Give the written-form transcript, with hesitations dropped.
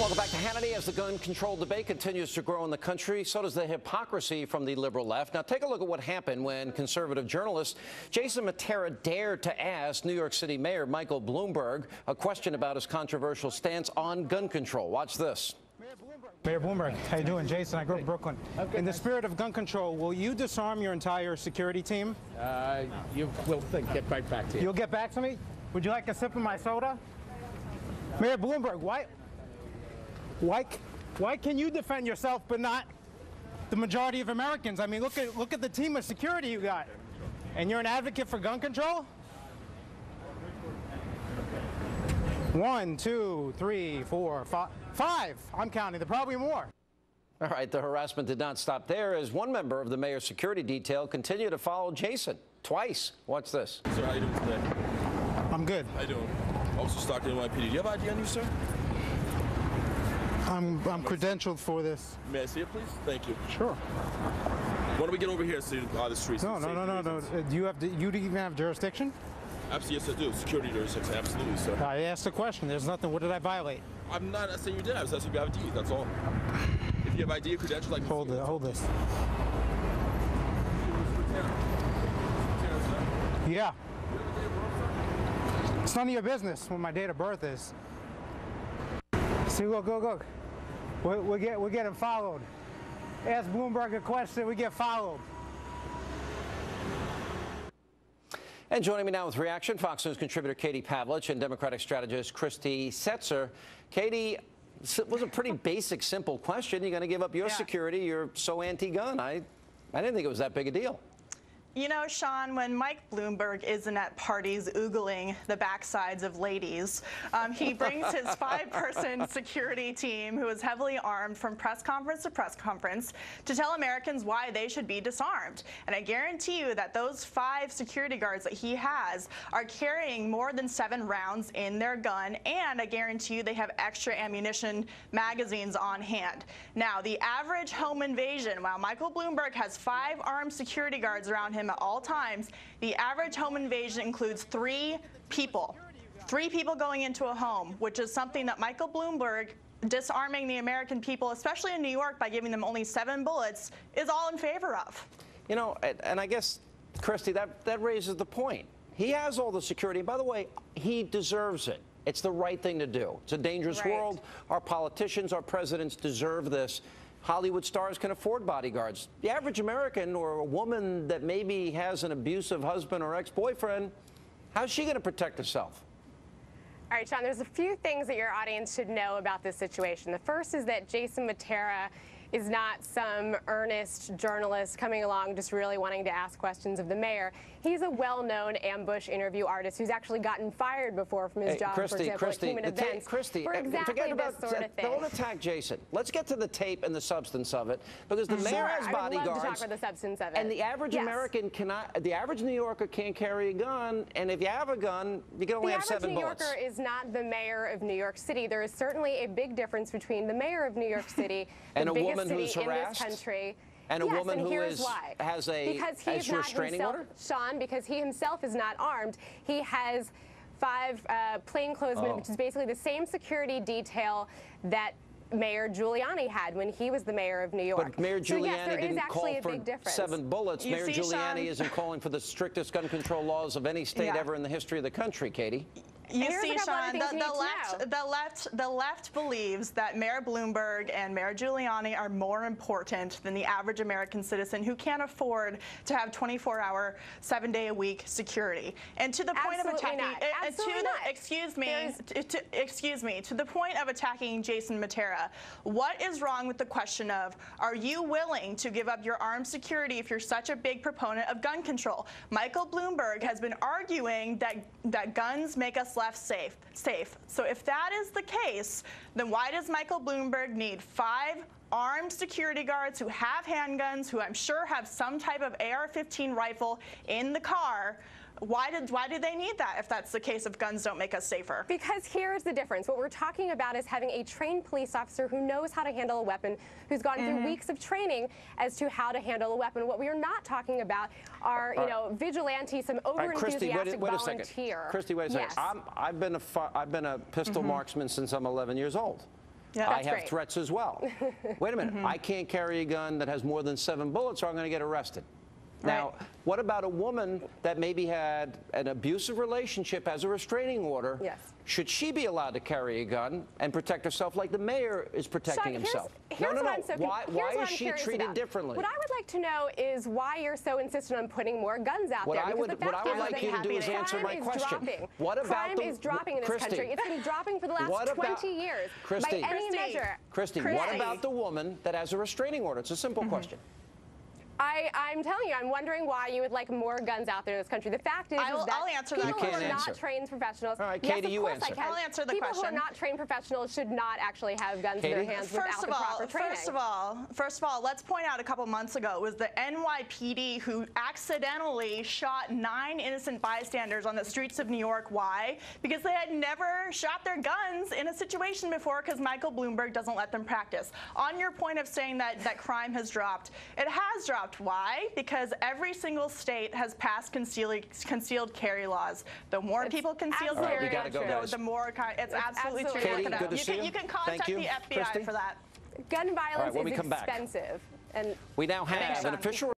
Welcome back to Hannity. As the gun control debate continues to grow in the country, so does the hypocrisy from the liberal left. Now, take a look at what happened when conservative journalist Jason Mattera dared to ask New York City Mayor Michael Bloomberg a question about his controversial stance on gun control. Watch this. Mayor Bloomberg, how you doing? Jason, I grew up in Brooklyn. In the spirit of gun control, will you disarm your entire security team? We'll get right back to you. You'll get back to me? Would you like a sip of my soda? Mayor Bloomberg, why can you defend yourself but not the majority of Americans? I mean, look at the team of security you got. And you're an advocate for gun control? 1, 2, 3, 4, 5. I'm counting. There are probably more. All right, the harassment did not stop there as one member of the mayor's security detail continued to follow Jason twice. Watch this. Sir, how you doing today? I'm good. How you doing? Officer Stockton, NYPD. Do you have ID on you, sir? I'm credentialed for this. May I see it, please? Thank you. Sure. Why don't we get over here to the streets? No. Do you even have jurisdiction? Absolutely, yes, I do. Security jurisdiction, absolutely, sir. I asked a question. There's nothing. What did I violate? I'm not saying you did. I was asking if you have ID. That's all. If you have ID or credentials, like hold this. Yeah. It's none of your business when my date of birth is. See, look. We're getting followed. Ask Bloomberg a question, we get followed. And joining me now with reaction, Fox News contributor Katie Pavlich and Democratic strategist Christy Setzer. Katie, it was a pretty basic, simple question. You're going to give up your security. You're so anti-gun. I didn't think it was that big a deal. You know, Sean, when Mike Bloomberg isn't at parties oogling the backsides of ladies, he brings his 5-person security team, who is heavily armed from press conference to press conference, to tell Americans why they should be disarmed. And I guarantee you that those 5 security guards that he has are carrying more than 7 rounds in their gun, and I guarantee you they have extra ammunition magazines on hand. Now, the average home invasion, while Michael Bloomberg has 5 armed security guards around him at all times, the average home invasion includes 3 people. 3 people going into a home, which is something that Michael Bloomberg, disarming the American people, especially in New York by giving them only 7 bullets, is all in favor of. You know, and I guess, Christy, that raises the point. He has all the security. And by the way, he deserves it. It's the right thing to do. It's a dangerous world. Our politicians, our presidents deserve this. Hollywood stars can afford bodyguards. The average American or a woman that maybe has an abusive husband or ex-boyfriend, how's she going to protect herself? All right, Sean, there's a few things that your audience should know about this situation. The first is that Jason Mattera is not some earnest journalist coming along just really wanting to ask questions of the mayor. He's a well-known ambush interview artist who's actually gotten fired before from his job, for example, at human events, for exactly this sort of thing. Don't attack Jason. Let's get to the tape and the substance of it, because the mayor has bodyguards. I would love to talk about the substance of it. And the average American cannot, the average New Yorker can't carry a gun, and if you have a gun, you can only have 7 bullets. The average New Yorker is not the mayor of New York City. There is certainly a big difference between the mayor of New York City, and the a biggest woman city who's in harassed, this country. and a woman who has a restraining order? Sean, because he himself is not armed, he has 5 plainclothesmen, which is basically the same security detail that Mayor Giuliani had when he was the mayor of New York. But Mayor Giuliani didn't call for difference. 7 bullets. Mayor Giuliani isn't calling for the strictest gun control laws of any state ever in the history of the country, Katie. You see, Sean, the left believes that Mayor Bloomberg and Mayor Giuliani are more important than the average American citizen who can't afford to have 24-hour, 7-day-a-week security. And to the point of attacking, to the point of attacking Jason Mattera, what is wrong with the question of, are you willing to give up your armed security if you're such a big proponent of gun control? Michael Bloomberg has been arguing that guns make us less safe. So if that is the case, then why does Michael Bloomberg need 5 armed security guards who have handguns, who I'm sure have some type of AR-15 rifle in the car? Why do they need that if that's the case, if guns don't make us safer? Because here's the difference. What we're talking about is having a trained police officer who knows how to handle a weapon, who's gone through weeks of training as to how to handle a weapon. What we are not talking about are, vigilantes, some over-enthusiastic volunteer. Christy, wait a second. I've been a pistol marksman since I'm 11 years old. Yeah, I that's have great. threats as well. Wait a minute. I can't carry a gun that has more than 7 bullets or I'm going to get arrested. Now, what about a woman that maybe had an abusive relationship, has a restraining order? Yes. Should she be allowed to carry a gun and protect herself like the mayor is protecting Sean, himself? here's No. what I'm so Why here's what is I'm she curious treated about. differently? What I would like to know is why you're so insistent on putting more guns out What there. I Because would, the what fact I would is like that you to do is answer my crime is question. dropping. What about crime is dropping in this Christy, country. It's been dropping for the last 20 years. Christy, by any measure. Christy, what about the woman that has a restraining order? It's a simple question. I'm telling you, I'm wondering why you would like more guns out there in this country. The fact is, I'll that answer that people who question. are not trained professionals. All right, yes, Katie, of you course answer. I can. I'll answer the people question. who are not trained professionals should not actually have guns in their Katie? hands without the proper training. First of all, let's point out a couple months ago it was the NYPD who accidentally shot 9 innocent bystanders on the streets of New York. Why? Because they had never shot their guns in a situation before because Michael Bloomberg doesn't let them practice. On your point of saying that crime has dropped, it has dropped. Why? Because every single state has passed concealed carry laws. The more people conceal All right, carry, we gotta go, guys. the more it's absolutely true. Katie, Look it up. good to see you. You can contact Thank you. the FBI Christy? for that. Gun All right, violence when we is come back. expensive. And We now have an official